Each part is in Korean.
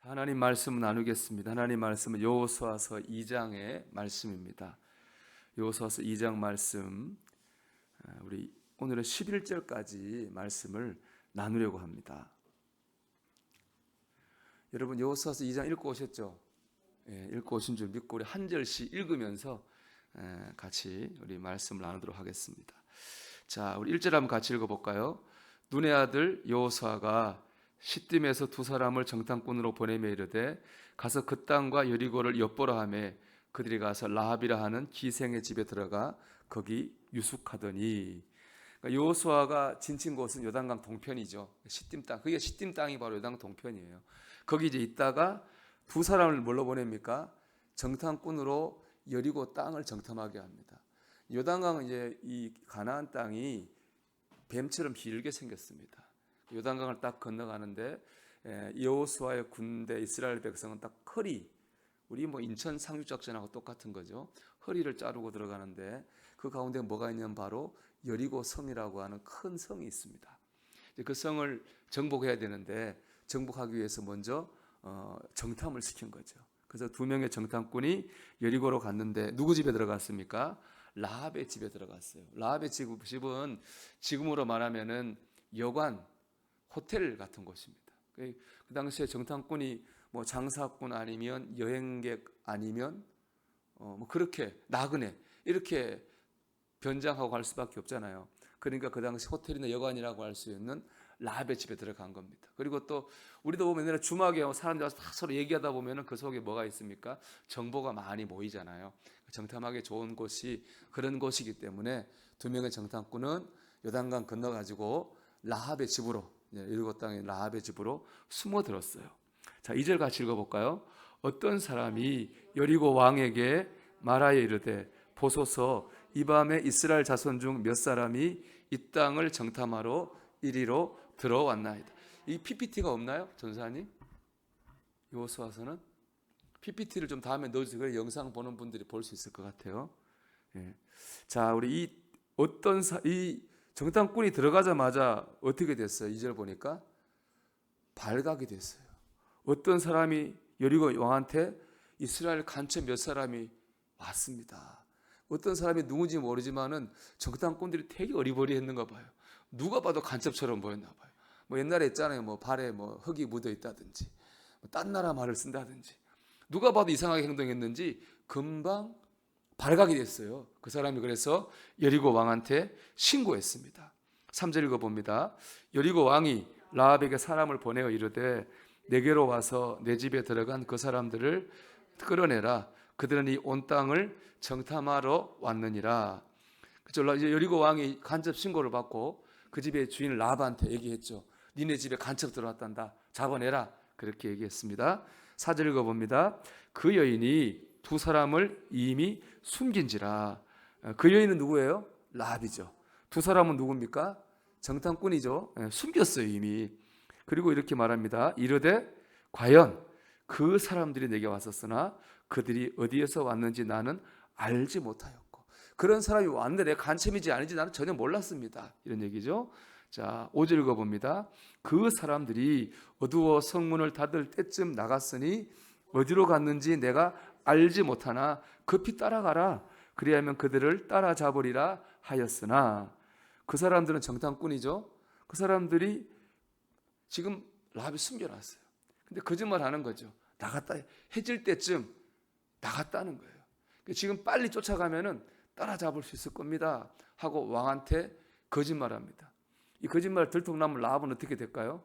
하나님 말씀 나누겠습니다. 하나님 말씀은 여호수아서 2장의 말씀입니다. 여호수아서 2장 말씀, 우리 오늘은 11절까지 말씀을 나누려고 합니다. 여러분 여호수아서 2장 읽고 오셨죠? 읽고 오신 줄 믿고 우리 한 절씩 읽으면서 같이 우리 말씀을 나누도록 하겠습니다. 자, 우리 1절 한번 같이 읽어볼까요? 눈의 아들 여호수아가 시딤에서 두 사람을 정탐꾼으로 보내며 이르되 가서 그 땅과 여리고를 엿보라 하매 그들이 가서 라합이라 하는 기생의 집에 들어가 거기 유숙하더니, 그러니까 여호수아가 지친 곳은 요단강 동편이죠. 시딤 땅, 그게 시딤 땅이 바로 요단 동편이에요. 거기 이제 있다가 두 사람을 뭘로 보냅니까? 정탐꾼으로 여리고 땅을 정탐하게 합니다. 요단강은 이제 이 가나안 땅이 뱀처럼 길게 생겼습니다. 요단강을 딱 건너가는데 여호수아의 군대 이스라엘 백성은 딱 허리, 우리 뭐 인천 상륙작전하고 똑같은 거죠. 허리를 자르고 들어가는데 그 가운데 뭐가 있냐면 바로 여리고 성이라고 하는 큰 성이 있습니다. 그 성을 정복해야 되는데 정복하기 위해서 먼저 정탐을 시킨 거죠. 그래서 두 명의 정탐꾼이 여리고로 갔는데 누구 집에 들어갔습니까? 라합의 집에 들어갔어요. 라합의 집은 지금으로 말하면은 여관, 호텔 같은 곳입니다. 그 당시에 정탐꾼이 뭐 장사꾼 아니면 여행객 아니면 뭐 그렇게 나그네 이렇게 변장하고 갈 수밖에 없잖아요. 그러니까 그 당시 호텔이나 여관이라고 할 수 있는 라합의 집에 들어간 겁니다. 그리고 또 우리도 보면 옛날에 주막에 사람들 와서 다 서로 얘기하다 보면은 그 속에 뭐가 있습니까? 정보가 많이 모이잖아요. 정탐하기 좋은 곳이 그런 곳이기 때문에 두 명의 정탐꾼은 요단강 건너가지고 라합의 집으로, 여리고 땅의 라합의 집으로 숨어들었어요. 자, 2절 같이 읽어볼까요? 어떤 사람이 여리고 왕에게 말하여 이르되 보소서 이 밤에 이스라엘 자손 중 몇 사람이 이 땅을 정탐하러 이리로 들어왔나이다. 이 PPT가 없나요, 전사님? 여호수아서는 PPT를 좀 다음에 넣어주세요. 그래 영상 보는 분들이 볼 수 있을 것 같아요. 자, 우리 이 정탐꾼이 들어가자마자 어떻게 됐어요? 2절 보니까 발각이 됐어요. 어떤 사람이 여리고 왕한테 이스라엘 간첩 몇 사람이 왔습니다. 어떤 사람이 누군지 모르지만은 정탐꾼들이 되게 어리버리했는가 봐요. 누가 봐도 간첩처럼 보였나 봐요. 뭐 옛날에 있잖아요. 뭐 발에 뭐 흙이 묻어 있다든지, 뭐 딴 나라 말을 쓴다든지, 누가 봐도 이상하게 행동했는지 금방 발각이 됐어요. 그 사람이 그래서 여리고 왕한테 신고했습니다. 3절 읽어봅니다. 여리고 왕이 라합에게 사람을 보내어 이르되 내게로 와서 내 집에 들어간 그 사람들을 끌어내라. 그들은 이 온 땅을 정탐하러 왔느니라. 그렇죠. 이제 여리고 왕이 간첩 신고를 받고 그 집의 주인 라합한테 얘기했죠. 니네 집에 간첩 들어왔단다. 잡아내라. 그렇게 얘기했습니다. 4절 읽어봅니다. 그 여인이 두 사람을 이미 숨긴지라. 그 여인은 누구예요? 라합이죠. 두 사람은 누굽니까? 정탐꾼이죠. 숨겼어요 이미. 그리고 이렇게 말합니다. 이르되 과연 그 사람들이 내게 왔었으나 그들이 어디에서 왔는지 나는 알지 못하였고, 그런 사람이 왔는데 내가 간첩인지 아닌지 나는 전혀 몰랐습니다. 이런 얘기죠. 자, 5절 읽어봅니다. 그 사람들이 어두워 성문을 닫을 때쯤 나갔으니 어디로 갔는지 내가 알지 못하나 급히 따라가라. 그리하면 그들을 따라잡으리라 하였으나, 그 사람들은 정탐꾼이죠. 그 사람들이 지금 라합이 숨겨놨어요. 근데 거짓말 하는 거죠. 나갔다, 해질 때쯤 나갔다는 거예요. 지금 빨리 쫓아가면은 따라잡을 수 있을 겁니다 하고 왕한테 거짓말합니다. 이 거짓말 들통나면 라합은 어떻게 될까요?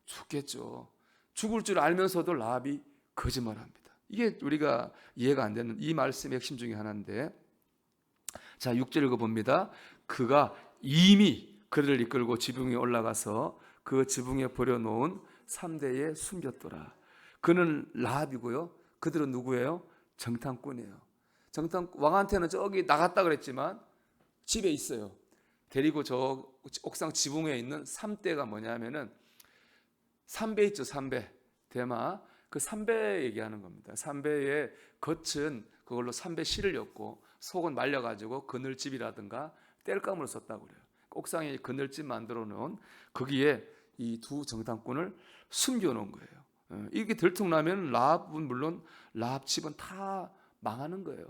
죽겠죠. 죽을 줄 알면서도 라합이 거짓말합니다. 이게 우리가 이해가 안 되는 이 말씀의 핵심 중에 하나인데, 자 6절 읽어봅니다. 그가 이미 그들을 이끌고 지붕에 올라가서 그 지붕에 버려놓은 3대에 숨겼더라. 그는 라합이고요. 그들은 누구예요? 정탐꾼이에요. 왕한테는 저기 나갔다 그랬지만 집에 있어요. 데리고 저 옥상 지붕에 있는 3대가 뭐냐면은 삼배 있죠. 삼배, 대마. 그 삼배 얘기하는 겁니다. 삼배의 겉은 그걸로 삼배 실을 엮고 속은 말려가지고 그늘집이라든가 땔감으로 썼다고 그래요. 옥상에 그늘집 만들어 놓은 거기에 이 두 정탐꾼을 숨겨 놓은 거예요. 이게 들통나면 라합은 물론 라합 집은 다 망하는 거예요.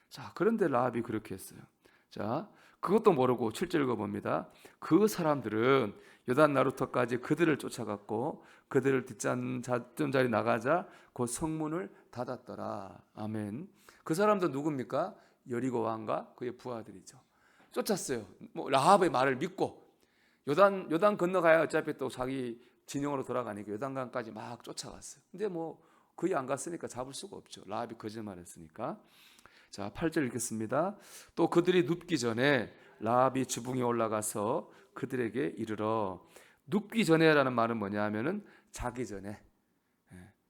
자, 그런데 라합이 그렇게 했어요. 자, 그것도 모르고 7절 읽어봅니다. 그 사람들은 요단 나루터까지 그들을 쫓아갔고 그들을 뒷전자리 나가자 곧 성문을 닫았더라. 아멘. 그 사람도 누굽니까? 여리고 왕과 그의 부하들이죠. 쫓았어요. 뭐 라합의 말을 믿고 요단 건너가야 어차피 또 자기 진영으로 돌아가니까 요단강까지 막 쫓아갔어요. 근데 뭐 거의 안 갔으니까 잡을 수가 없죠. 라합이 거짓말했으니까. 자, 8절 읽겠습니다. 또 그들이 눕기 전에 라합이 지붕에 올라가서 그들에게 이르러. 눕기 전에라는 말은 뭐냐 하면은 자기 전에,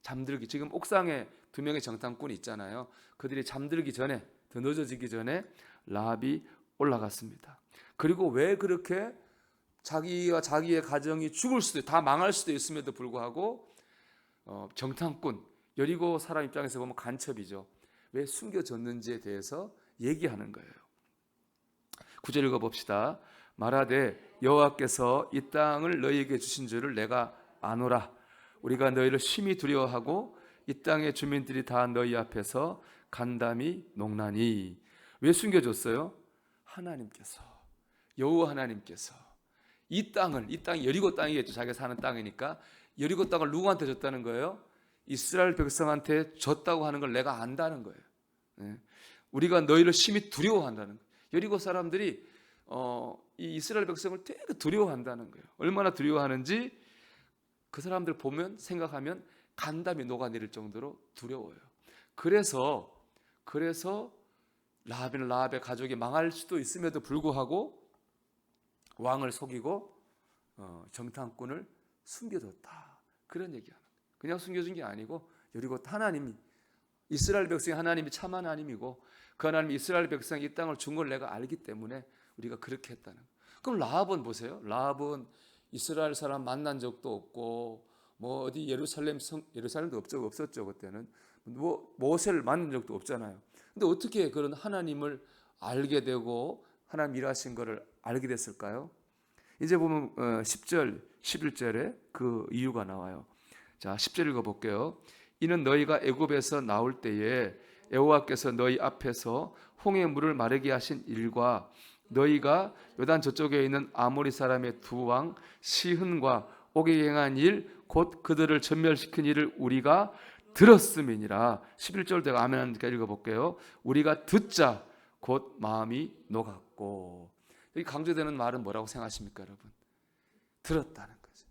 잠들기. 지금 옥상에 두 명의 정탐꾼이 있잖아요. 그들이 잠들기 전에, 더 늦어지기 전에 라합이 올라갔습니다. 그리고 왜 그렇게 자기와 자기의 가정이 죽을 수도, 다 망할 수도 있음에도 불구하고 정탐꾼, 여리고 사람 입장에서 보면 간첩이죠. 왜 숨겨졌는지에 대해서 얘기하는 거예요. 9절 읽어봅시다. 말하되 여호와께서 이 땅을 너희에게 주신 줄을 내가 아노라. 우리가 너희를 심히 두려워하고 이 땅의 주민들이 다 너희 앞에서 간담이 녹나니. 왜 숨겨줬어요? 하나님께서, 여호와 하나님께서 이 땅이 여리고 땅이겠죠. 자기가 사는 땅이니까. 여리고 땅을 누구한테 줬다는 거예요? 이스라엘 백성한테 줬다고 하는 걸 내가 안다는 거예요. 우리가 너희를 심히 두려워한다는 거예요. 여리고 사람들이 이 이스라엘 백성을 되게 두려워한다는 거예요. 얼마나 두려워하는지 그 사람들 보면, 생각하면 간담이 녹아내릴 정도로 두려워요. 그래서 라합의 가족이 망할 수도 있음에도 불구하고 왕을 속이고 정탐꾼을 숨겨뒀다. 그런 얘기하는 거예요. 그냥 숨겨준 게 아니고 여리고 하나님이, 이스라엘 백성이 하나님이 참 하나님이고 그 하나님이 이스라엘 백성이 이 땅을 준 걸 내가 알기 때문에 우리가 그렇게 했다는 거예요. 그럼 라합은 보세요. 라합은 이스라엘 사람 만난 적도 없고 뭐 어디 예루살렘도 없었죠. 그때는 뭐 모세를 만난 적도 없잖아요. 근데 어떻게 그런 하나님을 알게 되고 하나님 일하신 것을 알게 됐을까요? 이제 보면 10절, 11절에 그 이유가 나와요. 자, 10절 읽어볼게요. 이는 너희가 애굽에서 나올 때에 여호와께서 너희 앞에서 홍해 물을 마르게 하신 일과 너희가 요단 저쪽에 있는 아모리 사람의 두 왕 시흔과 옥에 행한 일 곧 그들을 전멸시킨 일을 우리가 들었음이니라. 11절 내가 아멘 하니까 읽어볼게요. 우리가 듣자 곧 마음이 녹았고. 여기 강조되는 말은 뭐라고 생각하십니까, 여러분? 들었다는 거죠.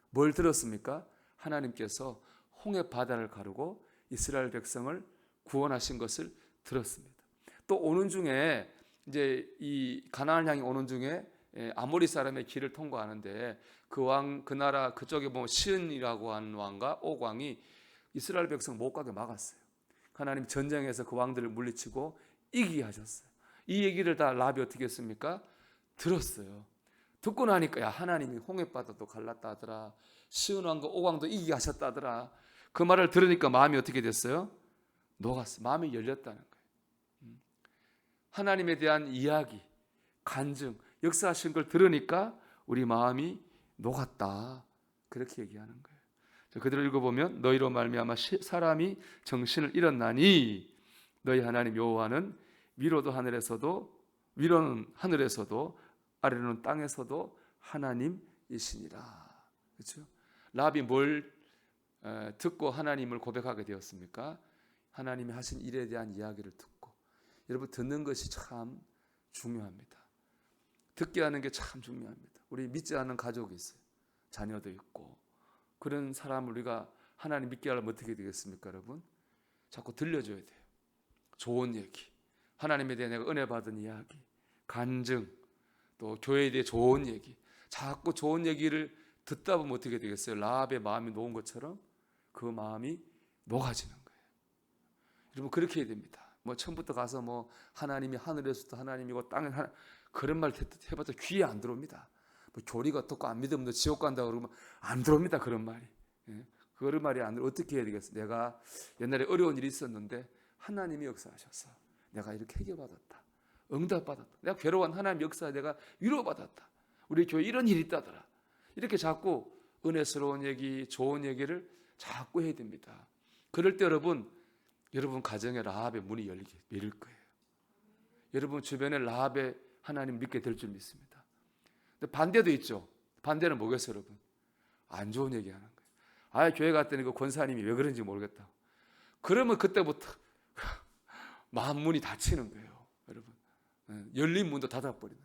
뭘 들었습니까? 하나님께서 홍해 바다를 가르고 이스라엘 백성을 구원하신 것을 들었습니다. 또 오는 중에 이제 이 가나안을 향해 오는 중에 아모리 사람의 길을 통과하는데 그 나라 그쪽에 보면 시은이라고 하는 왕과 옥 왕이 이스라엘 백성 못 가게 막았어요. 하나님 전쟁에서 그 왕들을 물리치고 이기게 하셨어요. 이 얘기를 다 라합이 어떻게 했습니까? 들었어요. 듣고 나니까 야, 하나님이 홍해바다도 갈랐다 하더라. 시은 왕과 옥 왕도 이기게 하셨다더라. 그 말을 들으니까 마음이 어떻게 됐어요? 녹았어요. 마음이 열렸다는 거예요. 하나님에 대한 이야기, 간증, 역사하신 걸 들으니까 우리 마음이 녹았다. 그렇게 얘기하는 거예요. 그들을 읽어보면 너희로 말미암아 사람이 정신을 잃었나니 너희 하나님 여호와는 위로는 하늘에서도 아래로는 땅에서도 하나님이시니라. 그렇죠? 라합이 뭘 듣고 하나님을 고백하게 되었습니까? 하나님이 하신 일에 대한 이야기를 듣고. 여러분, 듣는 것이 참 중요합니다. 듣게 하는 게 참 중요합니다. 우리 믿지 않는 가족이 있어요. 자녀도 있고. 그런 사람을 우리가 하나님 믿게 하려면 어떻게 되겠습니까, 여러분? 자꾸 들려줘야 돼요. 좋은 얘기, 하나님에 대해 내가 은혜 받은 이야기, 간증, 또 교회에 대해 좋은 얘기. 자꾸 좋은 얘기를 듣다 보면 어떻게 되겠어요? 라합의 마음이 녹은 것처럼 그 마음이 녹아지는 거예요. 여러분, 그렇게 해야 됩니다. 뭐 처음부터 가서 뭐 하나님이 하늘에서도 하나님이고 땅에 그런 말 해봤자 귀에 안 들어옵니다. 뭐 교리가 어떻고 안 믿으면 너 지옥 간다 그러면 안 들어옵니다. 그런 말이. 그런 말이 안 들어. 어떻게 해야 되겠어요? 내가 옛날에 어려운 일이 있었는데 하나님이 역사하셔서 내가 이렇게 해결받았다. 응답받았다. 내가 괴로운 하나님 역사에 내가 위로받았다. 우리 교회 이런 일이 있다더라. 이렇게 자꾸 은혜스러운 얘기, 좋은 얘기를 자꾸 해야 됩니다. 그럴 때 여러분 가정에 라합의 문이 열릴 거예요. 여러분 주변에 라합의 하나님 믿게 될 줄 믿습니다. 근데 반대도 있죠. 반대는 뭐겠어요, 여러분? 안 좋은 얘기하는 거예요. 교회 갔더니 그 권사님이 왜 그런지 모르겠다. 그러면 그때부터 마음 문이 닫히는 거예요, 여러분. 열린 문도 닫아버리는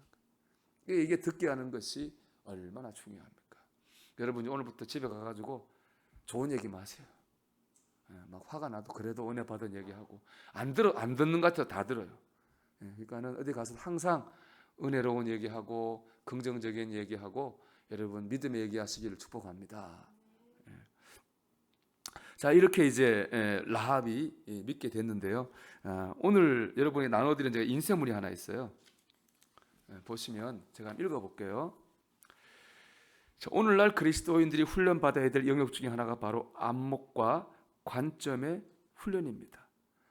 거예요. 이게 듣게 하는 것이 얼마나 중요합니까? 여러분이 오늘부터 집에 가가지고 좋은 얘기 마세요. 막 화가 나도 그래도 은혜 받은 얘기하고 안 듣는 것 같아요. 다 들어요. 그러니까는 어디 가서 항상 은혜로운 얘기하고 긍정적인 얘기하고 여러분 믿음의 얘기하시기를 축복합니다. 자, 이렇게 이제 라합이 믿게 됐는데요. 오늘 여러분이 나눠드린 제가 인쇄물이 하나 있어요. 보시면 제가 한번 읽어볼게요. 오늘날 그리스도인들이 훈련받아야 될 영역 중에 하나가 바로 안목과 관점의 훈련입니다.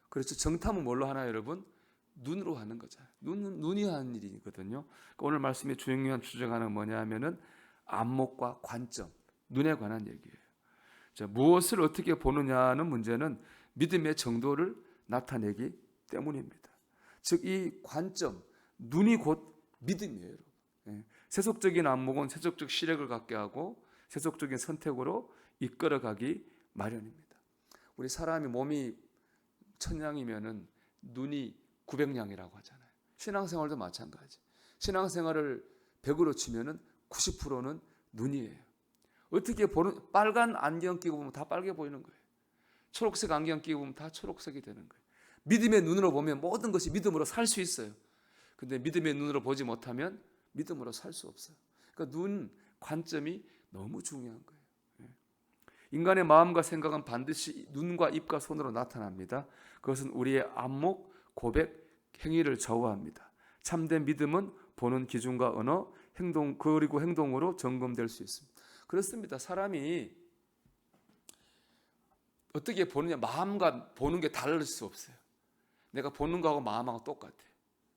그래서 정탐은 뭘로 하나요, 여러분? 눈으로 하는 거죠. 눈이 하는 일이거든요. 그러니까 오늘 말씀의 중요한 주제가 하나 뭐냐 하면은 안목과 관점, 눈에 관한 얘기예요. 자, 무엇을 어떻게 보느냐는 문제는 믿음의 정도를 나타내기 때문입니다. 즉 이 관점, 눈이 곧 믿음이에요. 세속적인 안목은 세속적 시력을 갖게 하고 세속적인 선택으로 이끌어가기 마련입니다. 우리 사람이 몸이 1000냥이면은 눈이 900냥이라고 하잖아요. 신앙생활도 마찬가지. 신앙생활을 100으로 치면은 90%는 눈이에요. 어떻게 보는, 빨간 안경 끼고 보면 다 빨개 보이는 거예요. 초록색 안경 끼고 보면 다 초록색이 되는 거예요. 믿음의 눈으로 보면 모든 것이 믿음으로 살 수 있어요. 근데 믿음의 눈으로 보지 못하면 믿음으로 살 수 없어요. 그러니까 눈 관점이 너무 중요한 거예요. 인간의 마음과 생각은 반드시 눈과 입과 손으로 나타납니다. 그것은 우리의 안목, 고백, 행위를 좌우합니다. 참된 믿음은 보는 기준과 언어, 행동 그리고 행동으로 점검될 수 있습니다. 그렇습니다. 사람이 어떻게 보느냐, 마음과 보는 게 다를 수 없어요. 내가 보는 거하고 마음하고 똑같아.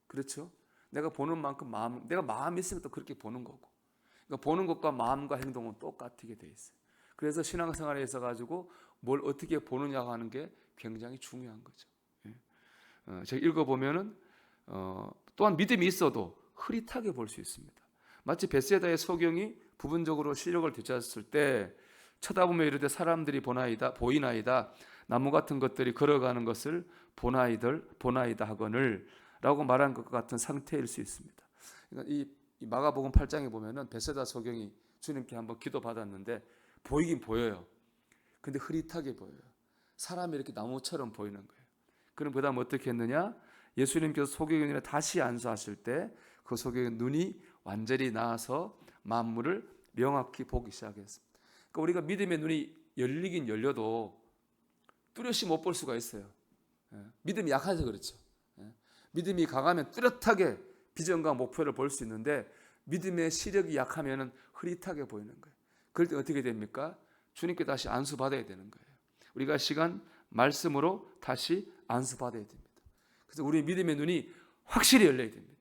그렇죠? 내가 보는 만큼 내가 마음이 있으면 또 그렇게 보는 거고. 그러니까 보는 것과 마음과 행동은 똑같게 돼 있어요. 그래서 신앙생활에 있어 가지고 뭘 어떻게 보느냐고 하는 게 굉장히 중요한 거죠. 제가 읽어보면은 또한 믿음이 있어도 흐릿하게 볼 수 있습니다. 마치 벳세다의 소경이 부분적으로 시력을 되찾았을 때 쳐다보며 이르되 사람들이 보이나이다 나무 같은 것들이 걸어가는 것을 보나이다 하거늘 라고 말한 것 같은 상태일 수 있습니다. 그러니까 이 마가복음 8장에 보면은 벳세다 소경이 주님께 한번 기도받았는데 보이긴 보여요. 근데 흐릿하게 보여요. 사람이 이렇게 나무처럼 보이는 거예요. 그럼 그다음 어떻게 했느냐? 예수님께서 소경이라 다시 안수하실 때 그 소경의 눈이 완전히 나아서 만물을 명확히 보기 시작했습니다. 그러니까 우리가 믿음의 눈이 열리긴 열려도 뚜렷이 못 볼 수가 있어요. 믿음이 약해서 그렇죠. 믿음이 강하면 뚜렷하게 비전과 목표를 볼 수 있는데 믿음의 시력이 약하면 흐릿하게 보이는 거예요. 그럴 때 어떻게 됩니까? 주님께 다시 안수받아야 되는 거예요. 우리가 시간 말씀으로 다시 안수받아야 됩니다. 그래서 우리의 믿음의 눈이 확실히 열려야 됩니다.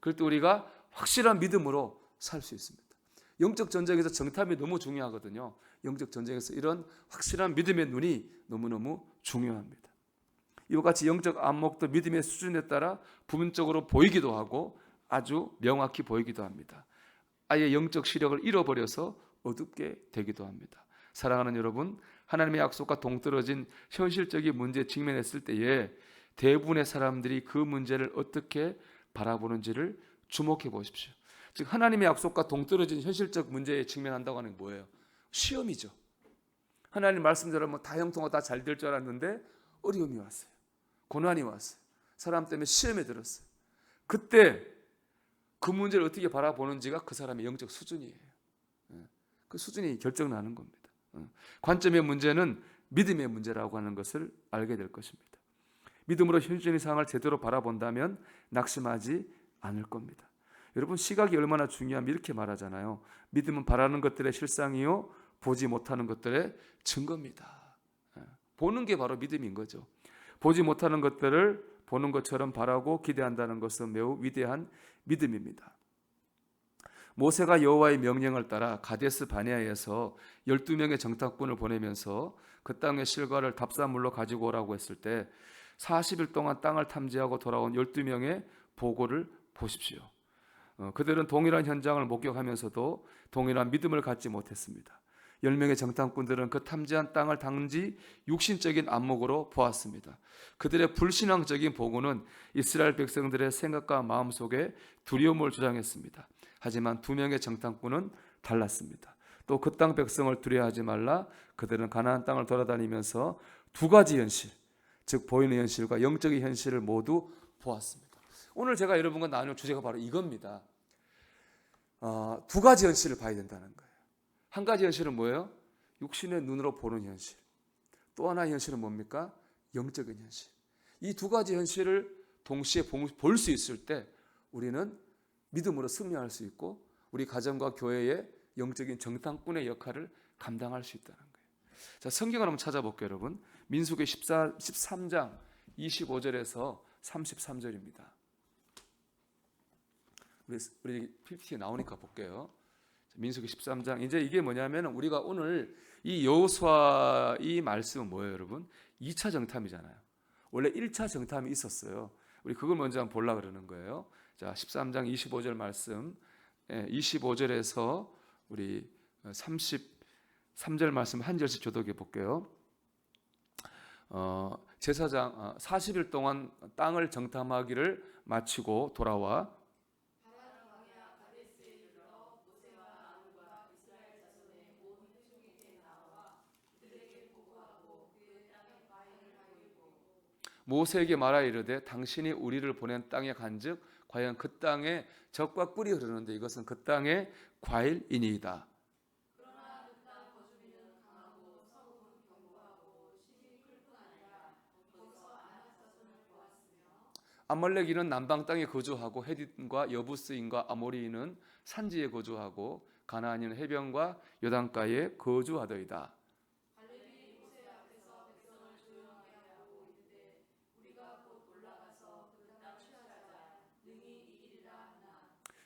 그럴 때 우리가 확실한 믿음으로 살 수 있습니다. 영적 전쟁에서 정탐이 너무 중요하거든요. 영적 전쟁에서 이런 확실한 믿음의 눈이 너무너무 중요합니다. 이와 같이 영적 안목도 믿음의 수준에 따라 부분적으로 보이기도 하고 아주 명확히 보이기도 합니다. 아예 영적 시력을 잃어버려서 어둡게 되기도 합니다. 사랑하는 여러분, 하나님의 약속과 동떨어진 현실적인 문제에 직면했을 때에 대부분의 사람들이 그 문제를 어떻게 바라보는지를 주목해 보십시오. 즉 하나님의 약속과 동떨어진 현실적 문제에 직면한다고 하는 게 뭐예요? 시험이죠. 하나님 말씀대로 다 형통하고 다 잘 될 줄 알았는데 어려움이 왔어요. 고난이 왔어요. 사람 때문에 시험에 들었어요. 그때 그 문제를 어떻게 바라보는지가 그 사람의 영적 수준이에요. 그 수준이 결정나는 겁니다. 관점의 문제는 믿음의 문제라고 하는 것을 알게 될 것입니다. 믿음으로 현실적인 상황을 제대로 바라본다면 낙심하지 않을 겁니다. 여러분 시각이 얼마나 중요하면 이렇게 말하잖아요. 믿음은 바라는 것들의 실상이요 보지 못하는 것들의 증거입니다. 보는 게 바로 믿음인 거죠. 보지 못하는 것들을 보는 것처럼 바라고 기대한다는 것은 매우 위대한 믿음입니다. 모세가 여호와의 명령을 따라 가데스 바네아에서 12명의 정탐꾼을 보내면서 그 땅의 실과를 답사물로 가지고 오라고 했을 때 40일 동안 땅을 탐지하고 돌아온 12명의 보고를 보십시오. 그들은 동일한 현장을 목격하면서도 동일한 믿음을 갖지 못했습니다. 10명의 정탐꾼들은 그 탐지한 땅을 단지 육신적인 안목으로 보았습니다. 그들의 불신앙적인 보고는 이스라엘 백성들의 생각과 마음속에 두려움을 조장했습니다. 하지만 2명의 정탐꾼은 달랐습니다. 또 그 땅 백성을 두려워하지 말라. 그들은 가나안 땅을 돌아다니면서 두 가지 현실, 즉 보이는 현실과 영적인 현실을 모두 보았습니다. 오늘 제가 여러분과 나눌 주제가 바로 이겁니다. 두 가지 현실을 봐야 된다는 거예요. 한 가지 현실은 뭐예요? 육신의 눈으로 보는 현실. 또 하나의 현실은 뭡니까? 영적인 현실. 이 두 가지 현실을 동시에 볼 수 있을 때 우리는 믿음으로 승리할 수 있고 우리 가정과 교회의 영적인 정탐꾼의 역할을 감당할 수 있다는 거예요. 자, 성경을 한번 찾아볼게요, 여러분. 민수기 13장 25절에서 33절입니다. 우리 PPT에 나오니까 볼게요. 민수기 13장. 이제 이게 뭐냐면 우리가 오늘 이 여호수아 이 말씀은 뭐예요, 여러분? 2차 정탐이잖아요. 원래 1차 정탐이 있었어요. 우리 그걸 먼저 한번 보려고 그러는 거예요. 자, 13장 25절 말씀. 25절에서 우리 33절 말씀 한 절씩 교독해 볼게요. 제사장 40일 동안 땅을 정탐하기를 마치고 돌아와 모세에게 말하 이르되 당신이 우리를 보낸 땅에 간즉 과연 그 땅에 젖과 꿀이 흐르는데 이것은 그 땅의 과일이니이다. 아말렉인은 남방 땅에 거주하고 헤딘과 여부스인과 아모리인은 산지에 거주하고 가나안인은 해변과 요단가에 거주하더이다.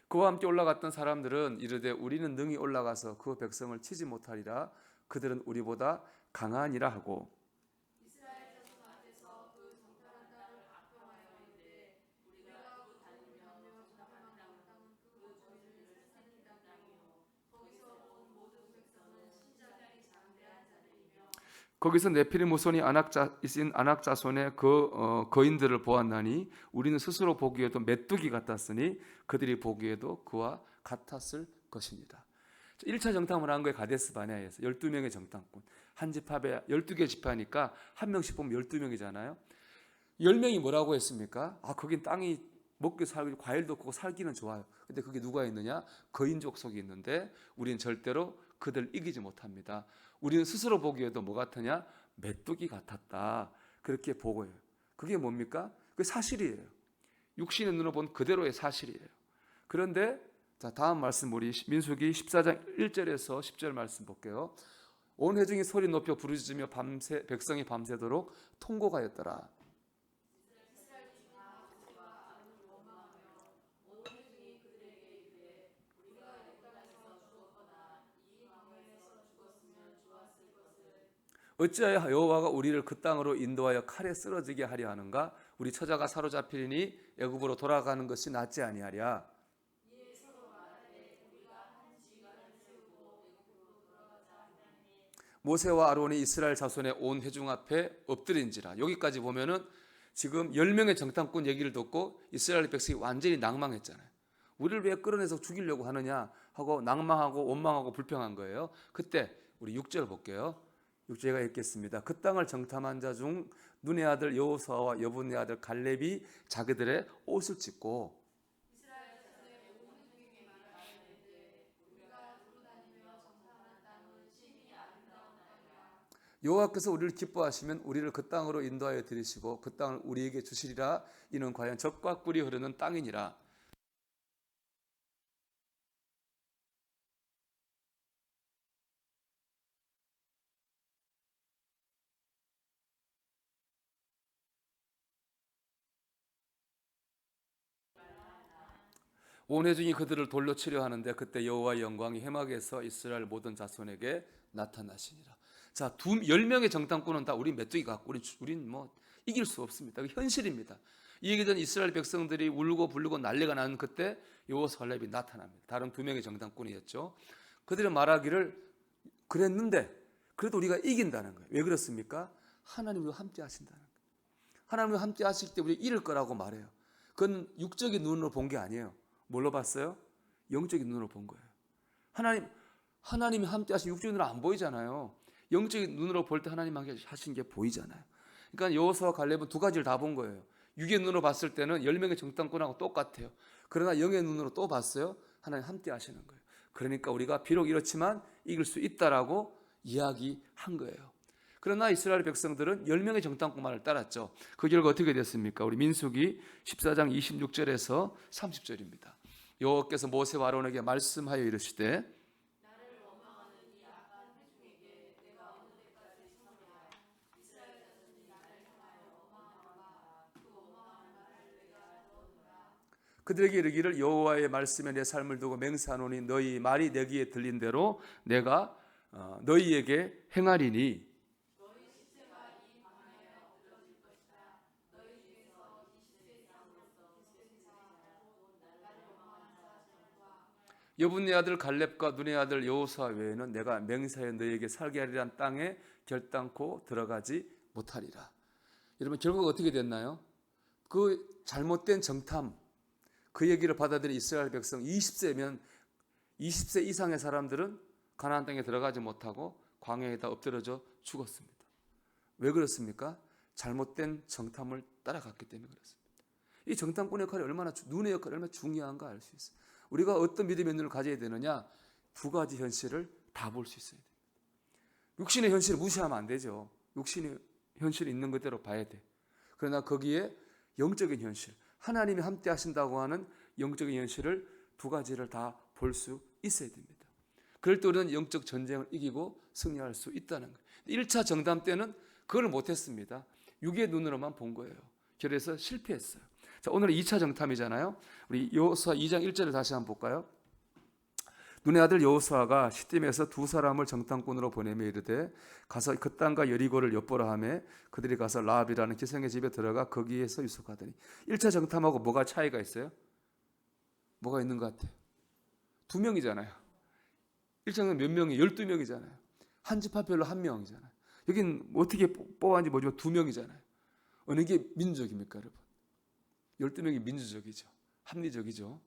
그와 함께 올라갔던 사람들은 이르되 우리는 능히 올라가서 그 백성을 치지 못하리라. 그들은 우리보다 강하니라 하고 거기서 네피림 후손이 아낙 자손의 거인들을 보았나니 우리는 스스로 보기에도 메뚜기 같았으니 그들이 보기에도 그와 같았을 것입니다. 1차 정탐을 한 거에 가데스 바네아에서 12명의 정탐꾼 한 집합에 12개 집합이니까 한 명씩 보면 12명이잖아요. 10명이 뭐라고 했습니까? 거긴 땅이 먹기 살기 과일도 크고 살기는 좋아요. 근데 그게 누가 있느냐? 거인족 속에 있는데 우리는 절대로 그들 이기지 못합니다. 우리는 스스로 보기에도 뭐 같으냐? 메뚜기 같았다. 그렇게 보고해요. 그게 뭡니까? 그게 사실이에요. 육신의 눈으로 본 그대로의 사실이에요. 그런데 자, 다음 말씀 우리 민수기 14장 1절에서 10절 말씀 볼게요. 온 회중이 소리 높여 부르짖으며 백성이 밤새도록 통곡하였더라. 어찌하여 여호와가 우리를 그 땅으로 인도하여 칼에 쓰러지게 하려 하는가? 우리 처자가 사로잡히니 애굽으로 돌아가는 것이 낫지 아니하랴. 모세와 아론이 이스라엘 자손의 온 회중 앞에 엎드린지라. 여기까지 보면은 지금 10명의 정탐꾼 얘기를 듣고 이스라엘 백성이 완전히 낭망했잖아요. 우리를 왜 끌어내서 죽이려고 하느냐 하고 낭망하고 원망하고 불평한 거예요. 그때 우리 6절 볼게요. 6절가 읽겠습니다. 그 땅을 정탐한 자 중 눈의 아들 여호수아와 여분의 아들 갈렙이 자기들의 옷을 찢고 여호와께서 우리를 기뻐하시면 우리를 그 땅으로 인도하여 들이시고 그 땅을 우리에게 주시리라. 이는 과연 젖과 꿀이 흐르는 땅이니라. 온 회중이 그들을 돌로 치려 하는데 그때 여호와의 영광이 회막에서 이스라엘 모든 자손에게 나타나시니라. 자, 10명의 정탐꾼은 다 우리 메뚜기 같고 우린 뭐 이길 수 없습니다. 현실입니다. 이 얘기 전 이스라엘 백성들이 울고 불르고 난리가 나는 그때 여호수아 갈렙이 나타납니다. 다른 2명의 정탐꾼이었죠. 그들이 말하기를 그랬는데 그래도 우리가 이긴다는 거예요. 왜 그렇습니까? 하나님과 함께 하신다는 거예요. 하나님과 함께 하실 때 우리 이길 거라고 말해요. 그건 육적인 눈으로 본 게 아니에요. 뭘로 봤어요? 영적인 눈으로 본 거예요. 하나님이 함께 하신 육적인 눈으로 안 보이잖아요. 영적인 눈으로 볼 때 하나님 함께 하신 게 보이잖아요. 그러니까 여호수아와 갈렙은 두 가지를 다 본 거예요. 육의 눈으로 봤을 때는 10명의 정탐꾼하고 똑같아요. 그러나 영의 눈으로 또 봤어요. 하나님 함께 하시는 거예요. 그러니까 우리가 비록 이렇지만 이길 수 있다라고 이야기한 거예요. 그러나 이스라엘 백성들은 10명의 정탐꾼만을 따랐죠. 그 결과 어떻게 됐습니까? 우리 민수기 14장 26절에서 30절입니다. 여호와께서 모세와 아론에게 말씀하여 이르시되 그들에게 이르기를 여호와의 말씀에 내 삶을 두고 맹세하노니 너희 말이 내 귀에 들린 대로 내가 너희에게 행하리니 여분네 아들 갈렙과 눈의 아들 여호수아 외에는 내가 맹세하여 너희에게 살게 하리란 땅에 결단코 들어가지 못하리라. 여러분 결과가 어떻게 됐나요? 그 잘못된 정탐 그 얘기를 받아들인 이스라엘 백성 20세면 20세 이상의 사람들은 가나안 땅에 들어가지 못하고 광야에다 엎드려져 죽었습니다. 왜 그렇습니까? 잘못된 정탐을 따라갔기 때문에 그렇습니다. 이 정탐꾼의 역할이 눈의 역할이 얼마나 중요한가 알 수 있어요. 우리가 어떤 믿음의 눈을 가져야 되느냐? 두 가지 현실을 다 볼 수 있어야 됩니다. 육신의 현실을 무시하면 안 되죠. 육신의 현실이 있는 그대로 봐야 돼. 그러나 거기에 영적인 현실, 하나님이 함께 하신다고 하는 영적인 현실을 두 가지를 다 볼 수 있어야 됩니다. 그럴 때 우리는 영적 전쟁을 이기고 승리할 수 있다는 거예요. 1차 정탐 때는 그걸 못했습니다. 육의 눈으로만 본 거예요. 그래서 실패했어요. 자, 오늘은 2차 정탐이잖아요. 우리 여호수아 2장 1절을 다시 한번 볼까요? 눈의 아들 여호수아가 시딤에서 두 사람을 정탐꾼으로 보내며 이르되 가서 그 땅과 여리고를 엿보라 하며 그들이 가서 라합이라는 기생의 집에 들어가 거기에서 유숙하더니 1차 정탐하고 뭐가 차이가 있어요? 뭐가 있는 것 같아요? 2명이잖아요. 1차는 몇 명이? 12명이잖아요. 한 집 한 별로 1명이잖아요. 여긴 어떻게 뽑았는지 모르지만 2명이잖아요. 어느 게 민주적입니까, 여러분? 12명이 민주적이죠. 합리적이죠.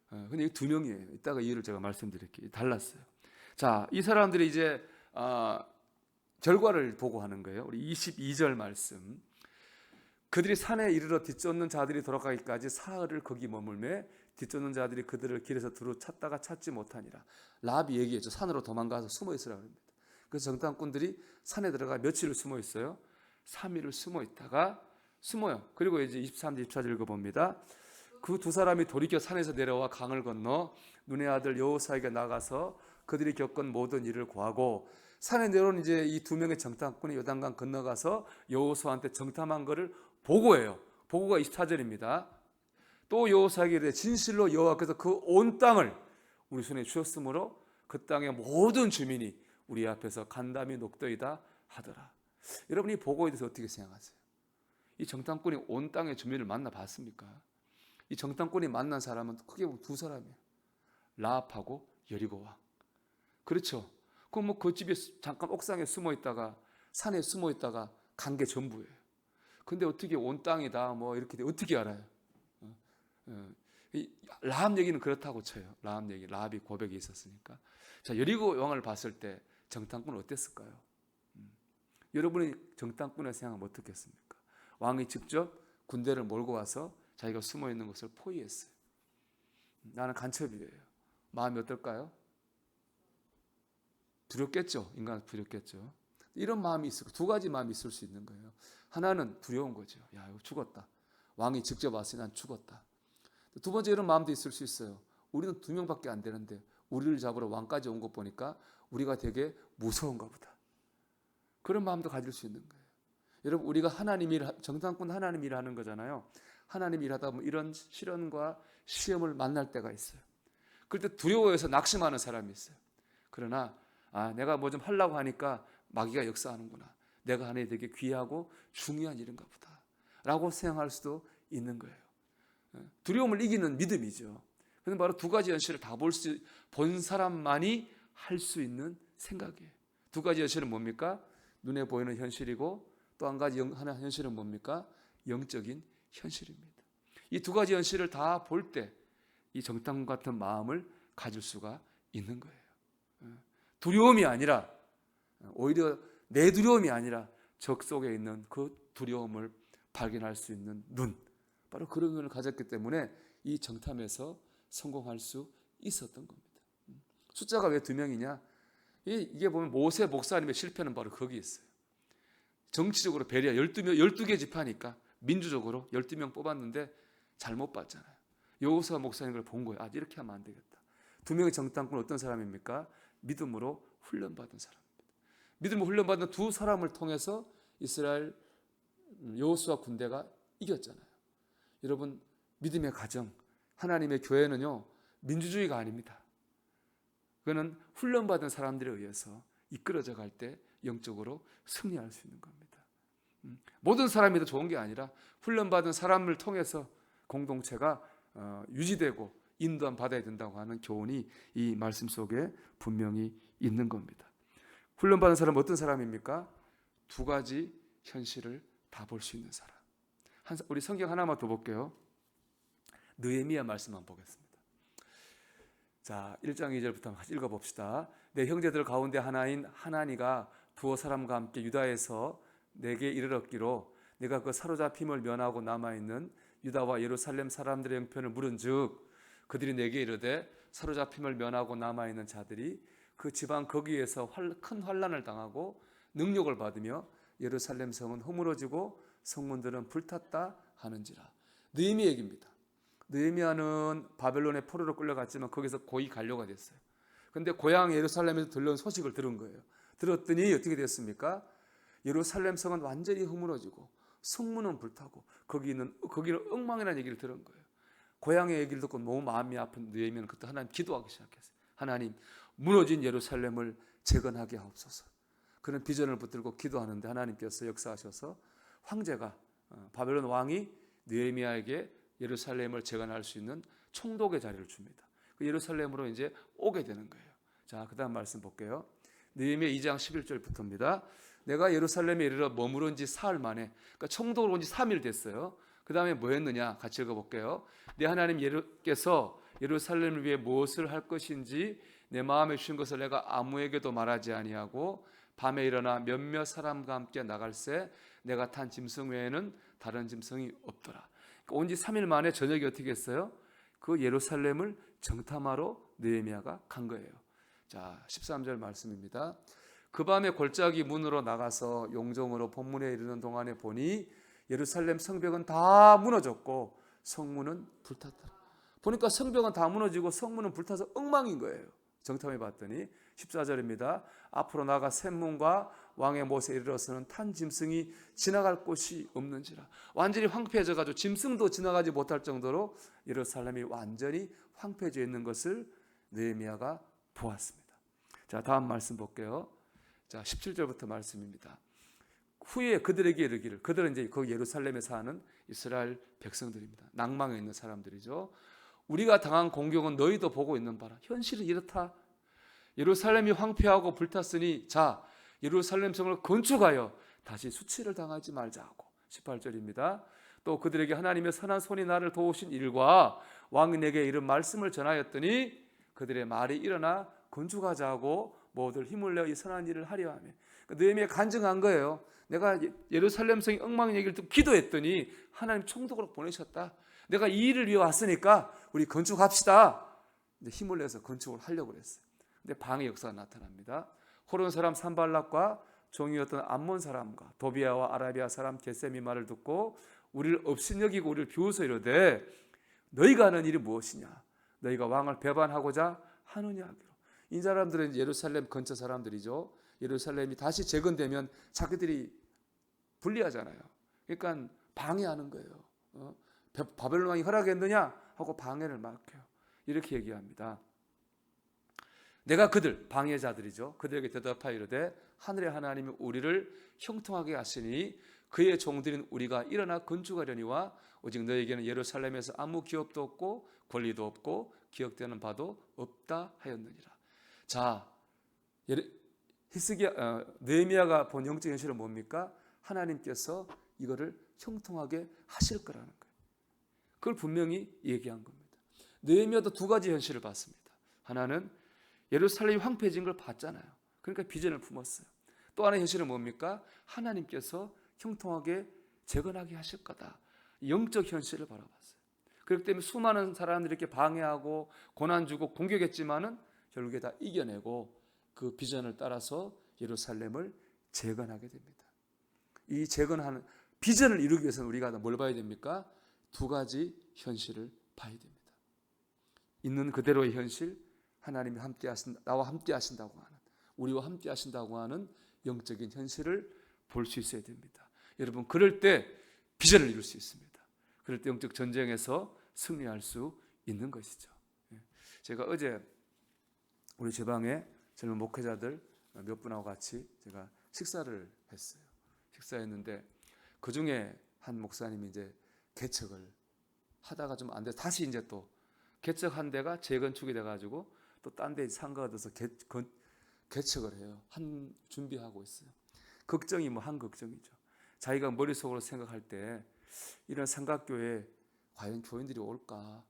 근데 이 2명이에요. 이따가 이유를 제가 말씀드릴게요. 달랐어요. 자, 이 사람들이 이제 결과를 보고 하는 거예요. 우리 22절 말씀. 그들이 산에 이르러 뒤쫓는 자들이 돌아가기까지 사흘을 거기 머물매 뒤쫓는 자들이 그들을 길에서 두루 찾다가 찾지 못하니라. 라합이 얘기했죠. 산으로 도망가서 숨어 있으라고 합니다. 그래서 정탐꾼들이 산에 들어가 며칠을 숨어 있어요. 3일을 숨어 있다가 숨어요. 그리고 이제 23절 24절 읽어봅니다. 그 두 사람이 돌이켜 산에서 내려와 강을 건너 눈의 아들 여호수아에게 나가서 그들이 겪은 모든 일을 고하고 산에 내려온 이제 이 2명의 정탐꾼이 요단강 건너가서 여호수아한테 정탐한 것을 보고해요. 보고가 24절입니다. 또 여호수아에게 이르되 진실로 여호와께서 그 온 땅을 우리 손에 주셨으므로 그 땅의 모든 주민이 우리 앞에서 간담이 녹더이다 하더라. 여러분이 보고에 대해서 어떻게 생각하세요? 이 정탐꾼이 온 땅의 주민을 만나봤습니까? 이 정탐꾼이 만난 사람은 크게 보면 두 사람이에요. 라합하고 여리고 왕. 그렇죠? 그럼 뭐 그 집에 잠깐 옥상에 숨어 있다가 산에 숨어 있다가 간 게 전부예요. 근데 어떻게 온 땅이다 뭐 이렇게 어떻게 알아요? 라합 얘기는 그렇다고 쳐요. 라합이 고백이 있었으니까. 자, 여리고 왕을 봤을 때 정탐꾼은 어땠을까요? 여러분이 정탐꾼의 생각은 어떻겠습니까? 왕이 직접 군대를 몰고 와서 자기가 숨어 있는 것을 포위했어요. 나는 간첩이에요. 마음이 어떨까요? 두렵겠죠. 인간은 두렵겠죠. 이런 마음이 있을 두 가지 마음이 있을 수 있는 거예요. 하나는 두려운 거죠. 야, 이거 죽었다. 왕이 직접 왔으니 난 죽었다. 두 번째 이런 마음도 있을 수 있어요. 우리는 2명밖에 안 되는데 우리를 잡으러 왕까지 온 것 보니까 우리가 되게 무서운가 보다. 그런 마음도 가질 수 있는 거예요. 여러분, 우리가 하나님 일, 정탐꾼 하나님 일을 하는 거잖아요. 하나님이 일하다 보면 이런 시련과 시험을 만날 때가 있어요. 그럴 때 두려워해서 낙심하는 사람이 있어요. 그러나 내가 뭐 좀 하려고 하니까 마귀가 역사하는구나. 내가 하는 게 되게 귀하고 중요한 일인가 보다 라고 생각할 수도 있는 거예요. 두려움을 이기는 믿음이죠. 그건 바로 두 가지 현실을 다 본 사람만이 할 수 있는 생각이에요. 두 가지 현실은 뭡니까? 눈에 보이는 현실이고 또 한 가지 하나 현실은 뭡니까? 영적인 현실입니다. 이 두 가지 현실을 다 볼 때 이 정탐 같은 마음을 가질 수가 있는 거예요. 두려움이 아니라 오히려 내 두려움이 아니라 적 속에 있는 그 두려움을 발견할 수 있는 눈, 바로 그런 눈을 가졌기 때문에 이 정탐에서 성공할 수 있었던 겁니다. 숫자가 왜 2명이냐? 이게 보면 모세 목사님의 실패는 바로 거기 있어요. 정치적으로 베리아 12개 지파니까 민주적으로 12명 뽑았는데 잘못 봤잖아요. 여호수아 목사님 걸 본 거예요. 이렇게 하면 안 되겠다. 2명의 정탐꾼은 어떤 사람입니까? 믿음으로 훈련받은 사람입니다. 믿음으로 훈련받은 두 사람을 통해서 이스라엘 여호수아 군대가 이겼잖아요. 여러분, 믿음의 가정, 하나님의 교회는요, 민주주의가 아닙니다. 그거는 훈련받은 사람들에 의해서 이끌어져 갈 때 영적으로 승리할 수 있는 겁니다. 모든 사람이 더 좋은 게 아니라 훈련받은 사람을 통해서 공동체가 유지되고 인도함 받아야 된다고 하는 교훈이 이 말씀 속에 분명히 있는 겁니다. 훈련받은 사람은 어떤 사람입니까? 두 가지 현실을 다 볼 수 있는 사람. 우리 성경 하나만 더 볼게요. 느헤미야 말씀만 보겠습니다. 자, 1장 2절부터 같이 읽어봅시다. 내 형제들 가운데 하나인 하나니가 두어 사람과 함께 유다에서 내게 이르렀기로 내가 그 사로잡힘을 면하고 남아있는 유다와 예루살렘 사람들의 형편을 물은즉 그들이 내게 이르되 사로잡힘을 면하고 남아있는 자들이 그 지방 거기에서 큰 환난을 당하고 능욕을 받으며 예루살렘 성은 허물어지고 성문들은 불탔다 하는지라. 느헤미 얘기입니다. 느헤미야는 바벨론의 포로로 끌려갔지만 거기서 고이 관료가 됐어요. 그런데 고향 예루살렘에서 들려온 소식을 들은 거예요. 들었더니 어떻게 됐습니까? 예루살렘 성은 완전히 허물어지고 성문은 불타고 거기는 엉망이라는 얘기를 들은 거예요. 고향의 얘기를 듣고 너무 마음이 아픈 느헤미야는 그때 하나님 기도하기 시작했어요. 하나님, 무너진 예루살렘을 재건하게 하옵소서. 그런 비전을 붙들고 기도하는데 하나님께서 역사하셔서 황제가 바벨론 왕이 느헤미야에게 예루살렘을 재건할 수 있는 총독의 자리를 줍니다. 그 예루살렘으로 이제 오게 되는 거예요. 자, 그다음 말씀 볼게요. 느헤미야 2장 11절부터입니다. 내가 예루살렘에 이르러 머무른 지 사흘 만에, 그러니까 총독으로 온 지 3일 됐어요. 그 다음에 뭐 했느냐? 같이 읽어볼게요. 내 하나님 예루께서 예루살렘을 위해 무엇을 할 것인지 내 마음에 주신 것을 내가 아무에게도 말하지 아니하고 밤에 일어나 몇몇 사람과 함께 나갈새 내가 탄 짐승 외에는 다른 짐승이 없더라. 온 지 3일 만에 저녁에 어떻게 했어요? 그 예루살렘을 정탐하러 느헤미야가 간 거예요. 자, 13절 말씀입니다. 그 밤에 골짜기 문으로 나가서 용정으로 본문에 이르는 동안에 보니 예루살렘 성벽은 다 무너졌고 성문은 불탔더라. 보니까 성벽은 다 무너지고 성문은 불타서 엉망인 거예요. 정탐해 봤더니 14절입니다. 앞으로 나가 샘문과 왕의 못에 이르러서는 탄 짐승이 지나갈 곳이 없는지라. 완전히 황폐해져 가지고 짐승도 지나가지 못할 정도로 예루살렘이 완전히 황폐해져 있는 것을 느헤미야가 보았습니다. 자, 다음 말씀 볼게요. 자, 17절부터 말씀입니다. 후에 그들에게 이르기를, 그들은 이제 그 예루살렘에 사는 이스라엘 백성들입니다. 낭망에 있는 사람들이죠. 우리가 당한 공격은 너희도 보고 있는 바라. 현실은 이렇다. 예루살렘이 황폐하고 불탔으니 자, 예루살렘 성을 건축하여 다시 수치를 당하지 말자고. 18절입니다. 또 그들에게 하나님의 선한 손이 나를 도우신 일과 왕이 내게 이런 말씀을 전하였더니 그들의 말이 일어나 건축하자고 모두 힘을 내어 이 선한 일을 하려 하며. 느헤미야 간증한 거예요. 내가 예루살렘 성이 엉망인 얘기를 듣고 기도했더니 하나님 총독으로 보내셨다. 내가 이 일을 위해 왔으니까 우리 건축합시다. 이제 힘을 내서 건축을 하려고 그랬어요. 근데 방해 역사가 나타납니다. 호론 사람 산발락과 종이었던 암몬 사람과 도비아와 아라비아 사람 게셈이 말을 듣고 우리를 업신여기고 우리를 비웃어 이르되 너희가 하는 일이 무엇이냐? 너희가 왕을 배반하고자 하느냐 하기로. 이 사람들은 예루살렘 근처 사람들이죠. 예루살렘이 다시 재건되면 자기들이 불리하잖아요. 그러니까 방해하는 거예요. 바벨론 왕이 허락했느냐 하고 방해를 막혀요. 이렇게 얘기합니다. 내가 그들, 방해자들이죠. 그들에게 대답하여 이르되 하늘의 하나님이 우리를 형통하게 하시니 그의 종들인 우리가 일어나 건축하려니와 오직 너에게는 예루살렘에서 아무 기업도 없고 권리도 없고 기억되는 바도 없다 하였느니라. 자, 느헤미야가 본 영적 현실은 뭡니까? 하나님께서 이거를 형통하게 하실 거라는 거예요. 그걸 분명히 얘기한 겁니다. 느헤미야도 두 가지 현실을 봤습니다. 하나는 예루살렘이 황폐해진 걸 봤잖아요. 그러니까 비전을 품었어요. 또 하나의 현실은 뭡니까? 하나님께서 형통하게 재건하게 하실 거다. 영적 현실을 바라봤어요. 그렇기 때문에 수많은 사람들이 이렇게 방해하고 고난 주고 공격했지만은 결국에 다 이겨내고 그 비전을 따라서 예루살렘을 재건하게 됩니다. 이 재건하는 비전을 이루기 위해서는 우리가 뭘 봐야 됩니까? 두 가지 현실을 봐야 됩니다. 있는 그대로의 현실, 하나님이 함께 하신다, 나와 함께 하신다고 하는, 우리와 함께 하신다고 하는 영적인 현실을 볼 수 있어야 됩니다. 여러분, 그럴 때 비전을 이룰 수 있습니다. 그럴 때 영적 전쟁에서 승리할 수 있는 것이죠. 제가 어제 우리 제방에 젊은 목회자들 몇 분하고 같이 제가 식사를 했어요. 식사했는데 그 중에 한 목사님이 이제 개척을 하다가 좀 안 돼 다시 이제 또 개척한 데가 재건축이 돼가지고 또 딴 데 상가가 돼서 개척을 해요. 한 준비하고 있어요. 걱정이 한 걱정이죠. 자기가 머릿속으로 생각할 때 이런 삼각교회에 과연 교인들이 올까?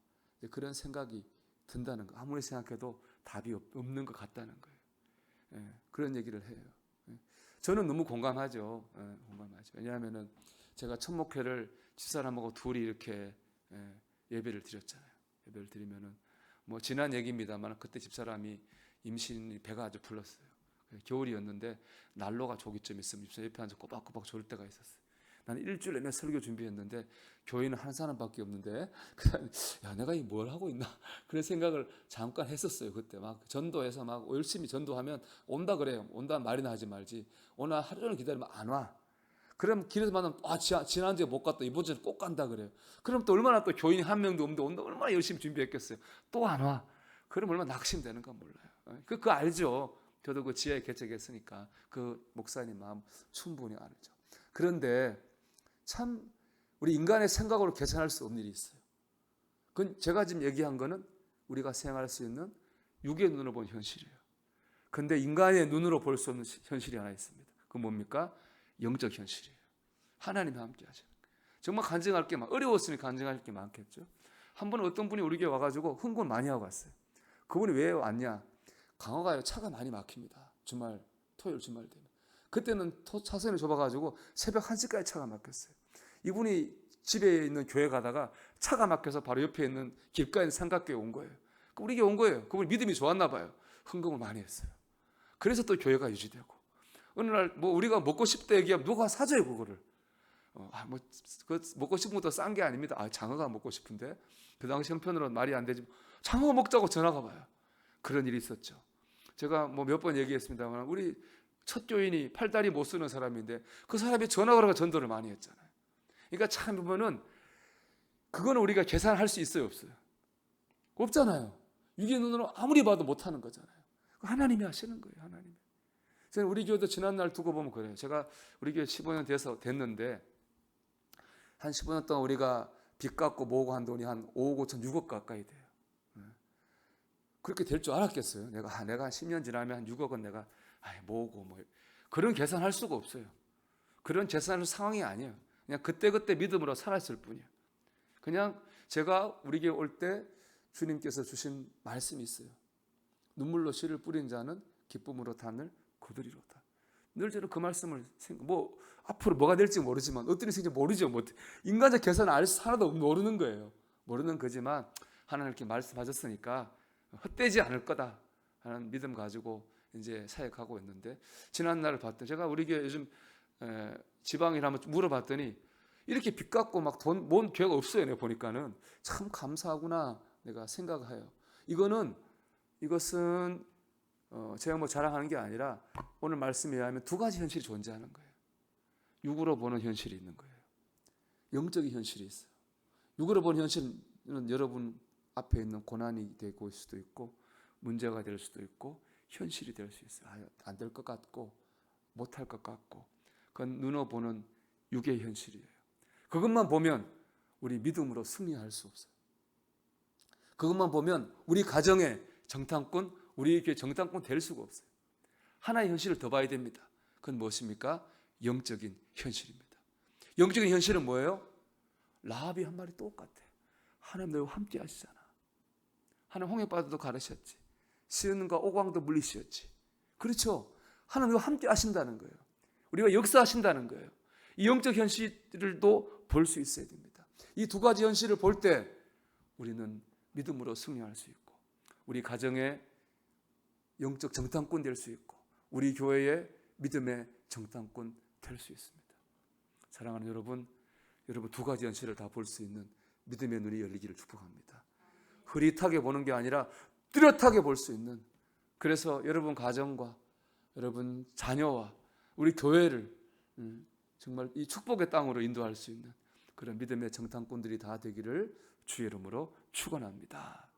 그런 생각이 든다는 거. 아무리 생각해도 답이 없는 것 같다는 거예요. 그런 얘기를 해요. 저는 너무 공감하죠. 공감하죠. 왜냐하면은 제가 첫 목회를 집사람하고 둘이 이렇게 예배를 드렸잖아요. 예배를 드리면은 뭐 지난 얘기입니다만 그때 집사람이 임신이 배가 아주 불렀어요. 겨울이었는데 난로가 조기쯤 있으면 집사 옆에 앉아 꼬박꼬박 졸을 때가 있었어요. 나는 일주일 내내 설교 준비했는데 교인은 한 사람밖에 없는데 야 내가 이 뭘 하고 있나 그런 생각을 잠깐 했었어요. 그때 막 전도해서 막 열심히 전도하면 온다 그래요. 온다 말이나 하지 말지. 오늘 하루 종일 기다리면 안 와. 그럼 길에서 만나면 지난주에 못 갔다 이번 주에 꼭 간다 그래요. 그럼 또 얼마나 또 교인이 한 명도 없는데 온다 얼마나 열심히 준비했겠어요. 또 안 와. 그럼 얼마나 낙심되는가 몰라요. 그거 알죠. 저도 그 지하에 개척했으니까 그 목사님 마음 충분히 알죠. 그런데 참 우리 인간의 생각으로 계산할 수 없는 일이 있어요. 그건 제가 지금 얘기한 거는 우리가 생각할 수 있는 육의 눈으로 본 현실이에요. 그런데 인간의 눈으로 볼 수 없는 현실이 하나 있습니다. 그건 뭡니까? 영적 현실이에요. 하나님이 함께 하시는 거예요. 정말 간증할 게 어려웠으니 간증할 게 많겠죠. 한 번은 어떤 분이 우리 교회 와가지고 흥분 많이 하고 왔어요. 그분이 왜 왔냐? 강화가요 차가 많이 막힙니다. 토요일 주말 되면. 그때는 차선이 좁아가지고 새벽 1시까지 차가 막혔어요. 이분이 집에 있는 교회 가다가 차가 막혀서 바로 옆에 있는 길가에 있는 삼각교에 온 거예요. 우리 교회 온 거예요. 그분 믿음이 좋았나 봐요. 흥금을 많이 했어요. 그래서 또 교회가 유지되고 어느 날 우리가 먹고 싶다 얘기하면 누가 사줘요 그거를. 그 먹고 싶은 것도 싼 게 아닙니다. 장어가 먹고 싶은데 그 당시 형편으로는 말이 안 되지. 장어 먹자고 전화가 와요. 그런 일이 있었죠. 제가 몇 번 얘기했습니다만 우리 첫 교인이 팔다리 못 쓰는 사람인데 그 사람이 전화 걸어가 전도를 많이 했잖아요. 그러니까 참 보면은 그거는 우리가 계산할 수 있어요, 없어요? 없잖아요. 육의 눈으로 아무리 봐도 못하는 거잖아요. 하나님이 하시는 거예요, 하나님이. 저는 우리 교회도 지난날 두고 보면 그래요. 제가 우리 교회 15년 됐는데 한 15년 동안 우리가 빚 갚고 모으고 한 돈이 한 5억 5천 6억 가까이 돼요. 그렇게 될 줄 알았겠어요. 내가 한 10년 지나면 한 6억은 내가 모으고 그런 계산할 수가 없어요. 그런 계산할 상황이 아니에요. 그냥 그때그때 믿음으로 살았을 뿐이에요. 그냥 제가 우리 교회 올 때 주님께서 주신 말씀이 있어요. 눈물로 씨를 뿌린 자는 기쁨으로 단을 거두리로다. 늘 저는 그 말씀을 앞으로 뭐가 될지 모르지만 어떤 일이 생길지 모르죠. 인간적 계산은 하나도 모르는 거예요. 모르는 거지만 하나님 이렇게 말씀하셨으니까 헛되지 않을 거다 하는 믿음 가지고 이제 사역하고 있는데 지난날 봤더니 제가 우리 교회 요즘 지방이라 한번 물어봤더니 이렇게 빚 갚고 돈 모은 교회가 없어요. 내가 보니까는 참 감사하구나 내가 생각해요. 이것은 제가 자랑하는 게 아니라 오늘 말씀에 의하면 두 가지 현실이 존재하는 거예요. 육으로 보는 현실이 있는 거예요. 영적인 현실이 있어요. 누구를 보는 현실은 여러분 앞에 있는 고난이 되고 올 수도 있고 문제가 될 수도 있고 현실이 될 수 있어요. 안 될 것 같고 못할 것 같고 그건 눈으로 보는 육의 현실이에요. 그것만 보면 우리 믿음으로 승리할 수 없어요. 그것만 보면 우리 가정의 정탐꾼, 우리 교회 정탐꾼 될 수가 없어요. 하나의 현실을 더 봐야 됩니다. 그건 무엇입니까? 영적인 현실입니다. 영적인 현실은 뭐예요? 라합이 한 말이 똑같아. 하나님 너희와 함께 하시잖아. 하나님 홍해바다도 가르셨지. 시온과 오광도 물리셨지. 그렇죠? 하나님 너희와 함께 하신다는 거예요. 우리가 역사하신다는 거예요. 이 영적 현실들도 볼 수 있어야 됩니다. 이 두 가지 현실을 볼 때 우리는 믿음으로 승리할 수 있고 우리 가정의 영적 정탐꾼 될 수 있고 우리 교회의 믿음의 정탐꾼 될 수 있습니다. 사랑하는 여러분 두 가지 현실을 다 볼 수 있는 믿음의 눈이 열리기를 축복합니다. 흐릿하게 보는 게 아니라 뚜렷하게 볼 수 있는, 그래서 여러분 가정과 여러분 자녀와 우리 교회를 정말 이 축복의 땅으로 인도할 수 있는 그런 믿음의 정탐꾼들이 다 되기를 주의 이름으로 축원합니다.